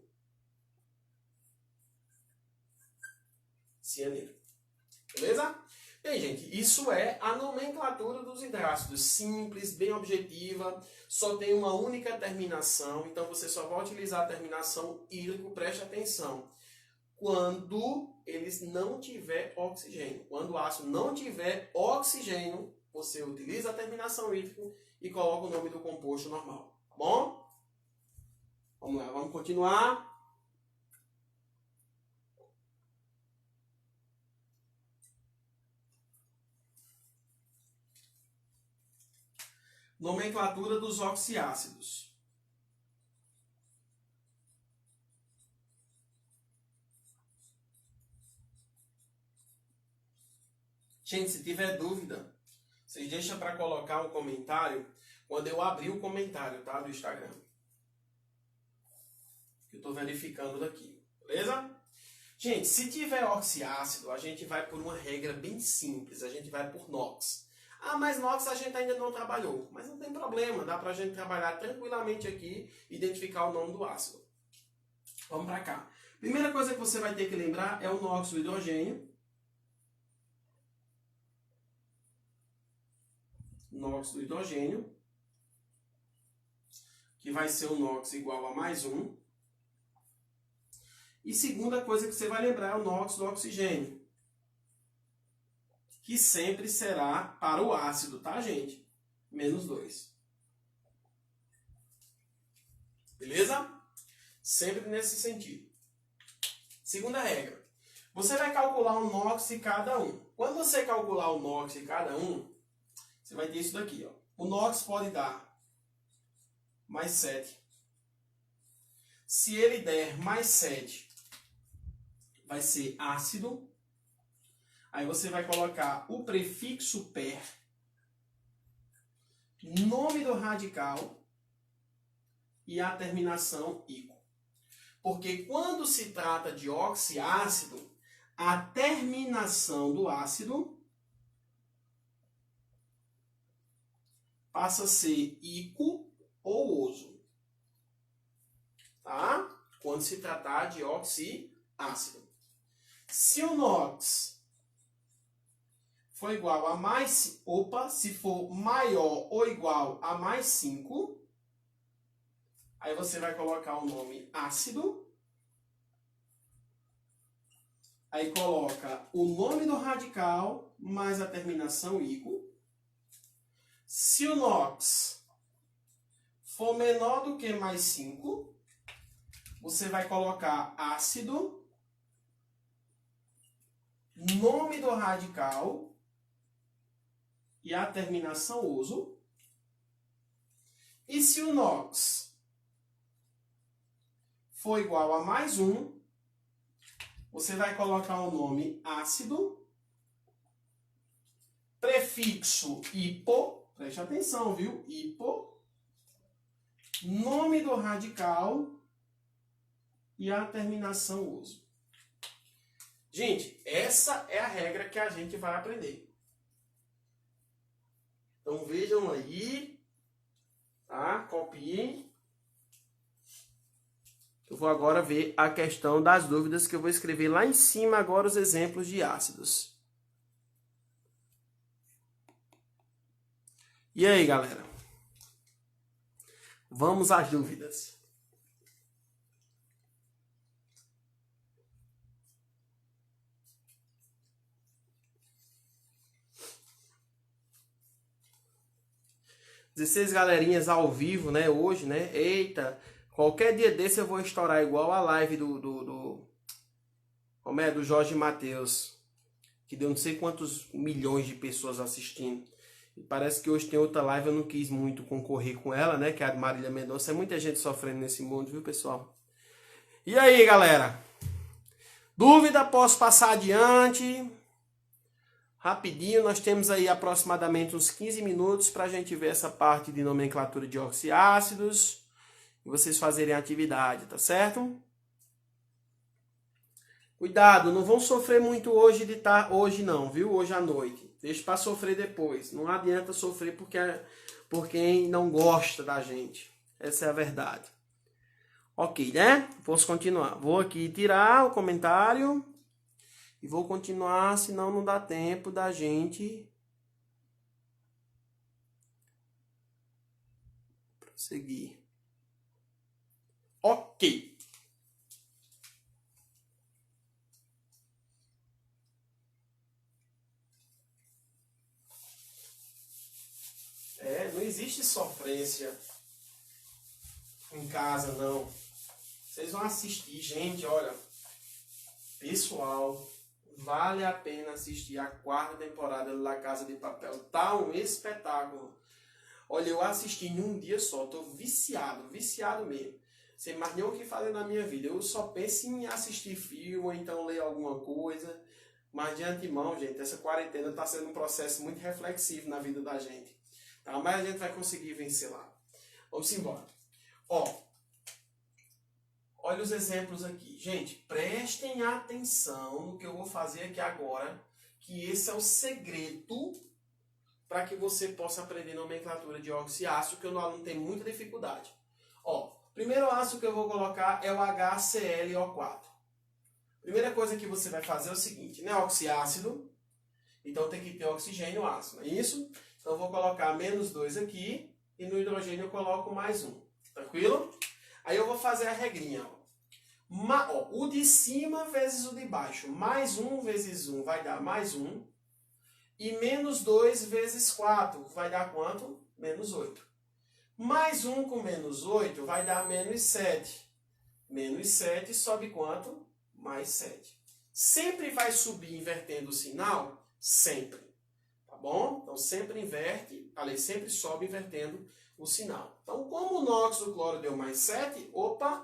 Cianídrico. Beleza? Bem, gente, isso é a nomenclatura dos hidrácidos. Simples, bem objetiva, só tem uma única terminação, então você só vai utilizar a terminação hídrico, preste atenção. Quando eles não tiver oxigênio. Quando o ácido não tiver oxigênio, você utiliza a terminação hídrico e coloca o nome do composto normal. Tá bom? Vamos lá, vamos continuar. Nomenclatura dos oxiácidos. Gente, se tiver dúvida, vocês deixam para colocar um comentário quando eu abrir o comentário, tá? Do Instagram. Que eu estou verificando daqui. Beleza? Gente, se tiver oxiácido, a gente vai por uma regra bem simples. A gente vai por NOx. Ah, mas NOx a gente ainda não trabalhou. Mas não tem problema, dá pra gente trabalhar tranquilamente aqui e identificar o nome do ácido. Vamos pra cá. Primeira coisa que você vai ter que lembrar é o NOx do hidrogênio. NOx do hidrogênio. Que vai ser o NOx igual a mais 1. E segunda coisa que você vai lembrar é o NOx do oxigênio. Que sempre será para o ácido, tá, gente? Menos 2. Beleza? Sempre nesse sentido. Segunda regra. Você vai calcular o NOx de cada um. Quando você calcular o NOx de cada um, você vai ter isso daqui, ó. O NOx pode dar mais 7. Se ele der mais 7, vai ser ácido. Aí você vai colocar o prefixo per, nome do radical e a terminação ico. Porque quando se trata de oxiácido, a terminação do ácido passa a ser ico ou oso. Tá? Quando se tratar de oxiácido. Se o NOx for igual a mais... se for maior ou igual a mais 5, aí você vai colocar o nome ácido. Aí coloca o nome do radical mais a terminação ico. Se o NOx for menor do que mais 5, você vai colocar ácido, nome do radical e a terminação oso. E se o NOx for igual a mais 1, você vai colocar o nome ácido, prefixo hipo, preste atenção, viu? Hipo, nome do radical e a terminação oso. Gente, essa é a regra que a gente vai aprender. Então vejam aí, tá? Copiem. Eu vou agora ver a questão das dúvidas que eu vou escrever lá em cima agora os exemplos de ácidos. E aí, galera? Vamos às dúvidas. Dezesseis galerinhas ao vivo, né? Hoje, né? Eita, qualquer dia desse eu vou estourar igual a live como é? Do Jorge Mateus, que deu não sei quantos milhões de pessoas assistindo. Parece que hoje tem outra live, eu não quis muito concorrer com ela, né? Que é a de Marília Mendonça. É muita gente sofrendo nesse mundo, viu, pessoal? E aí, galera? Dúvida? Posso passar adiante? Rapidinho, nós temos aí aproximadamente uns 15 minutos para a gente ver essa parte de nomenclatura de oxiácidos e vocês fazerem a atividade, tá certo? Cuidado, não vão sofrer muito hoje hoje não, viu? Hoje à noite. Deixa para sofrer depois. Não adianta sofrer por quem não gosta da gente. Essa é a verdade. Ok, né? Vamos continuar. Vou aqui tirar o comentário e vou continuar, senão não dá tempo da gente prosseguir. Ok. Não existe sofrência em casa, não. Vocês vão assistir, gente, olha. Pessoal, vale a pena assistir a 4ª temporada da Casa de Papel. Tá um espetáculo. Olha, eu assisti em um dia só. Tô viciado mesmo. Sem mais nem o que fazer na minha vida. Eu só penso em assistir filme ou então ler alguma coisa. Mas de antemão, gente, essa quarentena tá sendo um processo muito reflexivo na vida da gente. Tá? Mas a gente vai conseguir vencer lá. Vamos embora. Olha os exemplos aqui. Gente, prestem atenção no que eu vou fazer aqui agora, que esse é o segredo para que você possa aprender nomenclatura de oxiácido, que o aluno tem muita dificuldade. Primeiro ácido que eu vou colocar é o HClO4. Primeira coisa que você vai fazer é o seguinte, né? Oxiácido, então tem que ter oxigênio ácido, não é isso? Então eu vou colocar -2 aqui e no hidrogênio eu coloco +1. Tranquilo? Aí eu vou fazer a regrinha. O de cima vezes o de baixo. +1 vezes 1 vai dar +1. E -2 vezes 4 vai dar quanto? -8. +1 com -8 vai dar -7. -7 sobe quanto? +7. Sempre vai subir invertendo o sinal? Sempre. Tá bom? Então sempre inverte, sempre sobe invertendo o sinal. Então, como o NOx do cloro deu +7,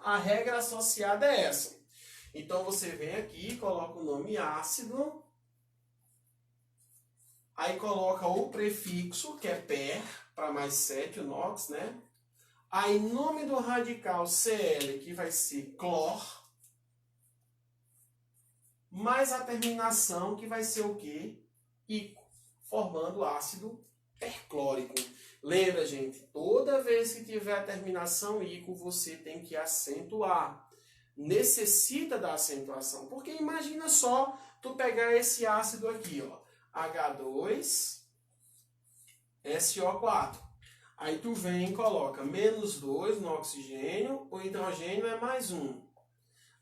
a regra associada é essa. Então, você vem aqui, coloca o nome ácido, aí coloca o prefixo, que é per, para +7, o NOx, né? Aí, nome do radical Cl, que vai ser clor, mais a terminação, que vai ser o quê? Ico, formando ácido perclórico. Lembra, gente, toda vez que tiver a terminação ico, você tem que acentuar. Necessita da acentuação. Porque imagina só tu pegar esse ácido aqui, H2SO4. Aí tu vem e coloca -2 no oxigênio, o hidrogênio é +1.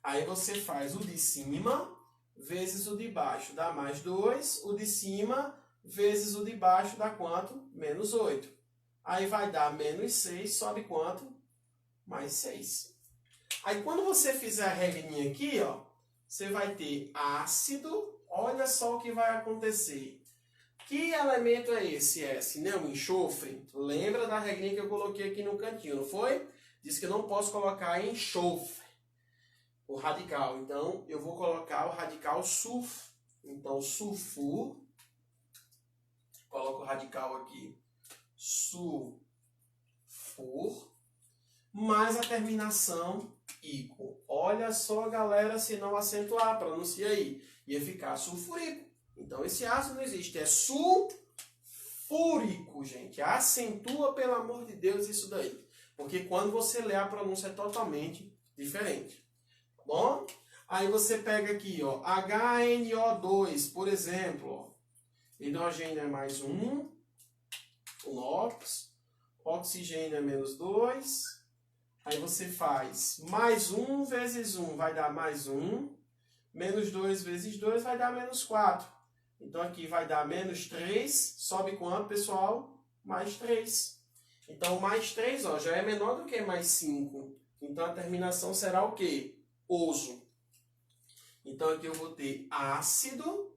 Aí você faz o de cima vezes o de baixo, dá +2. O de cima vezes o de baixo dá quanto? -8. Aí vai dar -6, sobe quanto? +6. Aí quando você fizer a regrinha aqui, você vai ter ácido. Olha só o que vai acontecer. Que elemento é esse, S? Né? O enxofre. Lembra da regrinha que eu coloquei aqui no cantinho, não foi? Diz que eu não posso colocar enxofre, o radical. Então, eu vou colocar o radical sulfo. Então, sulfur. Coloco o radical aqui. Sulfur, mais a terminação ico. Olha só, galera, se não acentuar, pronuncia aí. Ia ficar sulfúrico. Então, esse ácido não existe, é sulfúrico, gente. Acentua, pelo amor de Deus, isso daí. Porque quando você lê, a pronúncia é totalmente diferente. Tá bom? Aí você pega aqui, HNO2, por exemplo. Hidrogênio é +1. O NOx. Oxigênio é -2. Aí você faz +1 vezes 1 vai dar +1. -2 vezes 2 vai dar -4. Então aqui vai dar -3. Sobe quanto, pessoal? +3. Então +3 já é menor do que +5. Então a terminação será o quê? Oso. Então aqui eu vou ter ácido,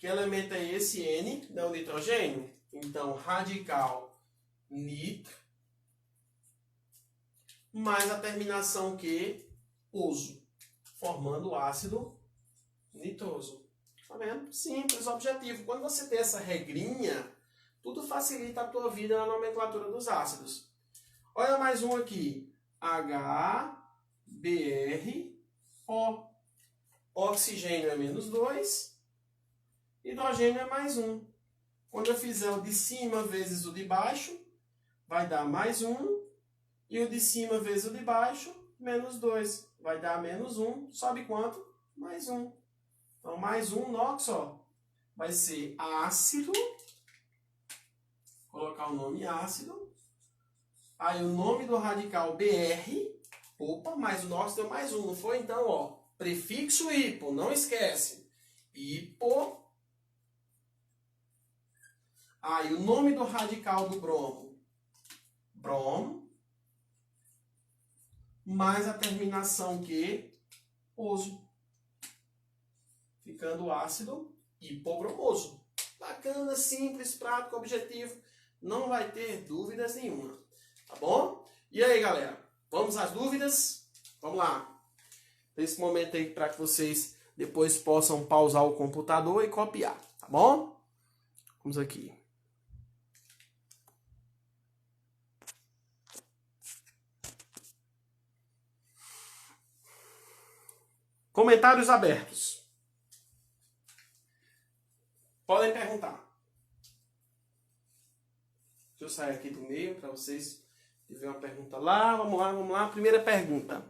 Que elemento é esse? N, não nitrogênio. Então, radical nitro mais a terminação Q, oso, formando o ácido nitroso. Tá vendo? Simples, objetivo. Quando você tem essa regrinha, tudo facilita a tua vida na nomenclatura dos ácidos. Olha mais um aqui. HBrO. Oxigênio é menos 2. Hidrogênio é mais 1. Quando eu fizer o de cima vezes o de baixo, vai dar mais 1. E o de cima vezes o de baixo, menos 2. Vai dar menos 1. Sobe quanto? Mais 1. Então, mais 1 NOx, ó, vai ser ácido. Vou colocar o nome ácido. Aí o nome do radical BR. Opa, mais o NOx deu mais 1, não foi? Então, ó, prefixo hipo, não esquece. Hipo. Aí o nome do radical do bromo. Bromo. Mais a terminação Q, oso. Ficando ácido hipobromoso. Bacana, simples, prático, objetivo. Não vai ter dúvidas nenhuma. Tá bom? E aí, galera? Vamos às dúvidas? Vamos lá. Nesse momento aí para que vocês depois possam pausar o computador e copiar. Tá bom? Vamos aqui. Comentários abertos. Podem perguntar. Deixa eu sair aqui do meio para vocês verem uma pergunta lá. Vamos lá, vamos lá. Primeira pergunta.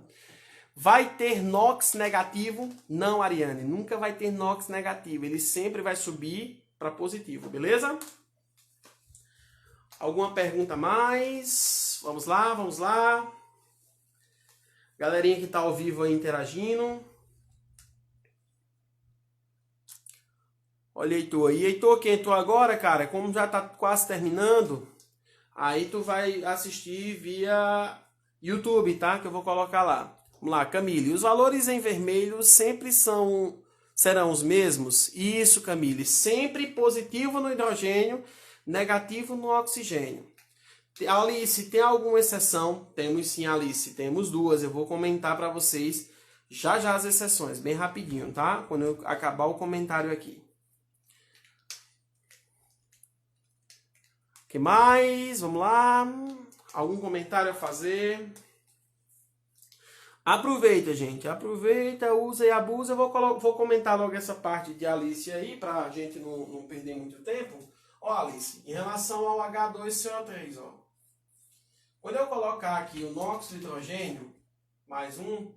Vai ter NOx negativo? Não, Ariane. Nunca vai ter NOx negativo. Ele sempre vai subir para positivo, beleza? Alguma pergunta mais? Vamos lá, vamos lá. Galerinha que está ao vivo aí interagindo. Olha, Heitor. E Heitor, quem entrou agora, cara, como já tá quase terminando, aí tu vai assistir via YouTube, tá? Que eu vou colocar lá. Vamos lá, Camille. Os valores em vermelho sempre serão os mesmos? Isso, Camille. Sempre positivo no hidrogênio, negativo no oxigênio. Alice, tem alguma exceção? Temos sim, Alice. Temos duas. Eu vou comentar para vocês já as exceções, bem rapidinho, tá? Quando eu acabar o comentário aqui. O que mais? Vamos lá. Algum comentário a fazer? Aproveita, gente. Aproveita, usa e abusa. Eu vou comentar logo essa parte de Alice aí, pra gente não perder muito tempo. Ó, Alice, em relação ao H2CO3, ó. Quando eu colocar aqui o NOx do hidrogênio, mais 1,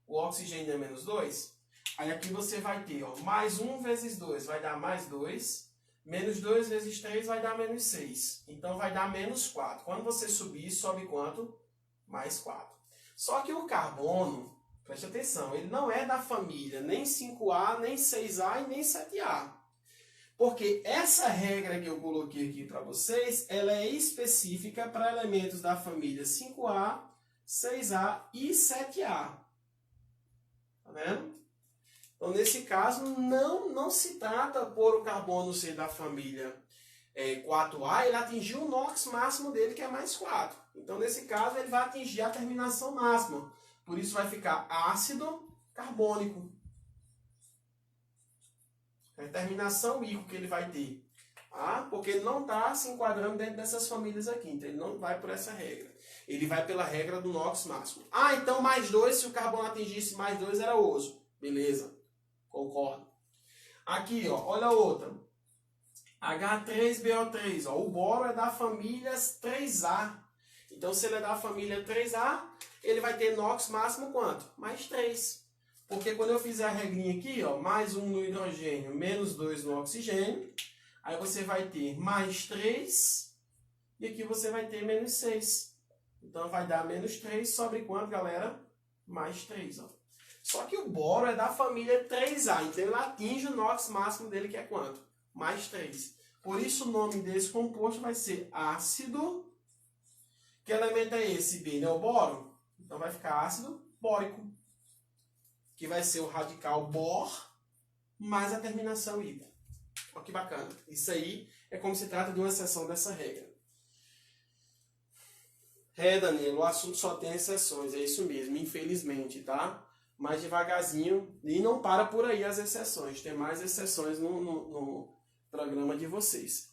o oxigênio é menos 2, aí aqui você vai ter, ó, mais 1 vezes 2 vai dar mais 2, menos 2 vezes 3 vai dar menos 6. Então vai dar menos 4. Quando você subir, sobe quanto? Mais 4. Só que o carbono, preste atenção, ele não é da família nem 5A, nem 6A e nem 7A. Porque essa regra que eu coloquei aqui para vocês, ela é específica para elementos da família 5A, 6A e 7A. Tá vendo? Então, nesse caso, não se trata por o carbono ser da família 4A, ele atingiu o NOx máximo dele, que é mais 4. Então, nesse caso, ele vai atingir a terminação máxima. Por isso, vai ficar ácido carbônico. É a terminação ico que ele vai ter. Tá? Porque ele não está se enquadrando dentro dessas famílias aqui. Então, ele não vai por essa regra. Ele vai pela regra do NOx máximo. Ah, então mais 2, se o carbono atingisse mais 2, era oso. Beleza. Concordo. Aqui, ó, olha a outra. H3BO3. Ó, o boro é da família 3A. Então, se ele é da família 3A, ele vai ter NOx máximo quanto? Mais 3. Porque quando eu fizer a regrinha aqui, ó, mais 1 no hidrogênio, menos 2 no oxigênio, aí você vai ter mais 3 e aqui você vai ter menos 6. Então, vai dar menos 3 sobre quanto, galera? Mais 3, ó. Só que o boro é da família 3A, então ele atinge o NOx máximo dele, que é quanto? Mais 3. Por isso o nome desse composto vai ser ácido. Que elemento é esse, B? Não é o boro? Então vai ficar ácido bórico. Que vai ser o radical bor mais a terminação hidro. Olha que bacana. Isso aí é como se trata de uma exceção dessa regra. Danilo, o assunto só tem exceções, é isso mesmo, infelizmente, tá? Mais devagarzinho, e não para por aí as exceções, tem mais exceções no programa de vocês.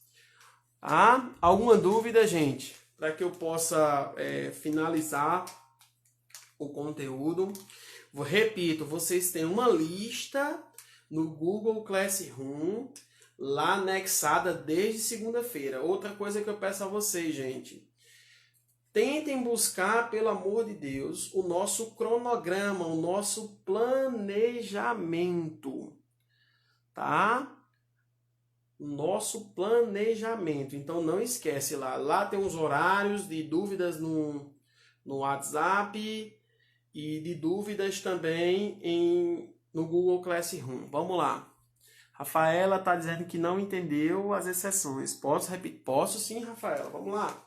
Alguma dúvida, gente? Para que eu possa finalizar o conteúdo. Repito, vocês têm uma lista no Google Classroom, lá anexada desde segunda-feira. Outra coisa que eu peço a vocês, gente, tentem buscar, pelo amor de Deus, o nosso cronograma, o nosso planejamento, tá? Nosso planejamento. Então não esquece lá. Lá tem os horários de dúvidas no WhatsApp e de dúvidas também no Google Classroom. Vamos lá. Rafaela está dizendo que não entendeu as exceções. Posso repetir? Posso sim, Rafaela. Vamos lá.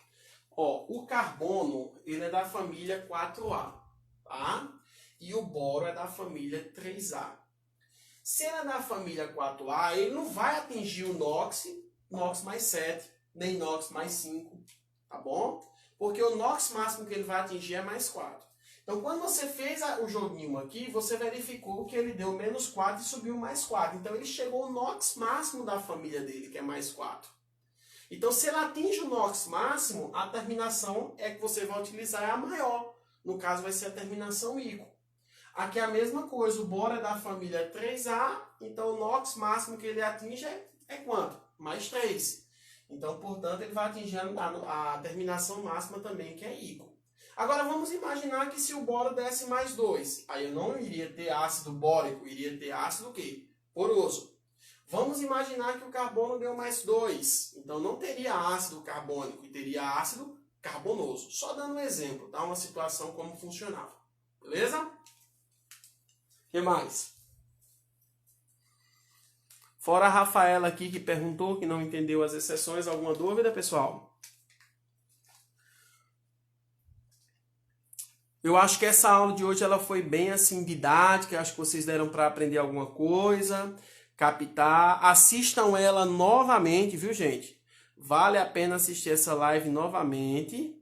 O carbono, ele é da família 4A, tá? E o boro é da família 3A. Se ele é da família 4A, ele não vai atingir o NOx mais 7, nem NOx mais 5, tá bom? Porque o NOx máximo que ele vai atingir é mais 4. Então, quando você fez o joguinho aqui, você verificou que ele deu menos 4 e subiu mais 4. Então, ele chegou ao NOx máximo da família dele, que é mais 4. Então, se ele atinge o NOx máximo, a terminação que você vai utilizar é a maior. No caso, vai ser a terminação ICO. Aqui é a mesma coisa, o boro é da família 3A, então o NOx máximo que ele atinge é quanto? Mais 3. Então, portanto, ele vai atingir a terminação máxima também, que é ICO. Agora, vamos imaginar que se o boro desse mais 2, aí eu não iria ter ácido bórico, iria ter ácido o quê? Poroso. Vamos imaginar que o carbono deu mais 2. Então não teria ácido carbônico e teria ácido carbonoso. Só dando um exemplo, tá? Uma situação como funcionava. Beleza? O que mais? Fora a Rafaela aqui que perguntou, que não entendeu as exceções, alguma dúvida, pessoal? Eu acho que essa aula de hoje ela foi bem assim didática, acho que vocês deram para aprender alguma coisa, captar. Assistam ela novamente, viu, gente? Vale a pena assistir essa live novamente,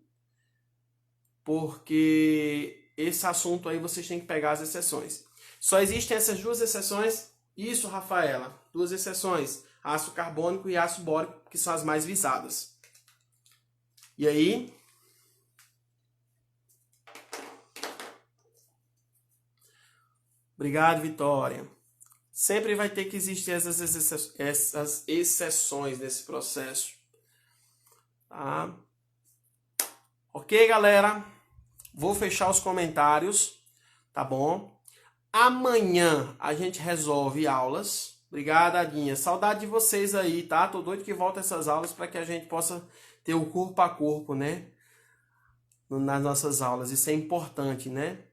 porque esse assunto aí vocês têm que pegar as exceções. Só existem essas duas exceções? Isso, Rafaela. Duas exceções. Ácido carbônico e ácido bórico, que são as mais visadas. E aí? Obrigado, Vitória. Sempre vai ter que existir essas exceções nesse processo. Tá? Ok, galera? Vou fechar os comentários, tá bom? Amanhã a gente resolve aulas. Obrigado, Adinha. Saudade de vocês aí, tá? Tô doido que volta essas aulas para que a gente possa ter o corpo a corpo, né? Nas nossas aulas. Isso é importante, né?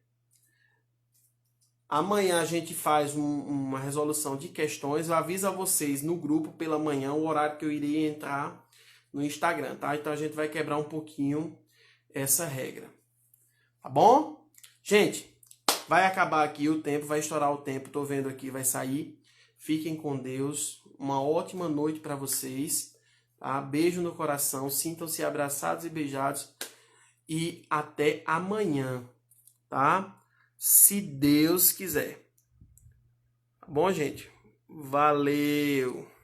Amanhã a gente faz uma resolução de questões. Eu aviso a vocês no grupo pela manhã o horário que eu iria entrar no Instagram, tá? Então a gente vai quebrar um pouquinho essa regra. Tá bom? Gente, vai acabar aqui o tempo, vai estourar o tempo. Tô vendo aqui, vai sair. Fiquem com Deus. Uma ótima noite para vocês. Tá? Beijo no coração. Sintam-se abraçados e beijados. E até amanhã, tá? Se Deus quiser. Tá bom, gente? Valeu!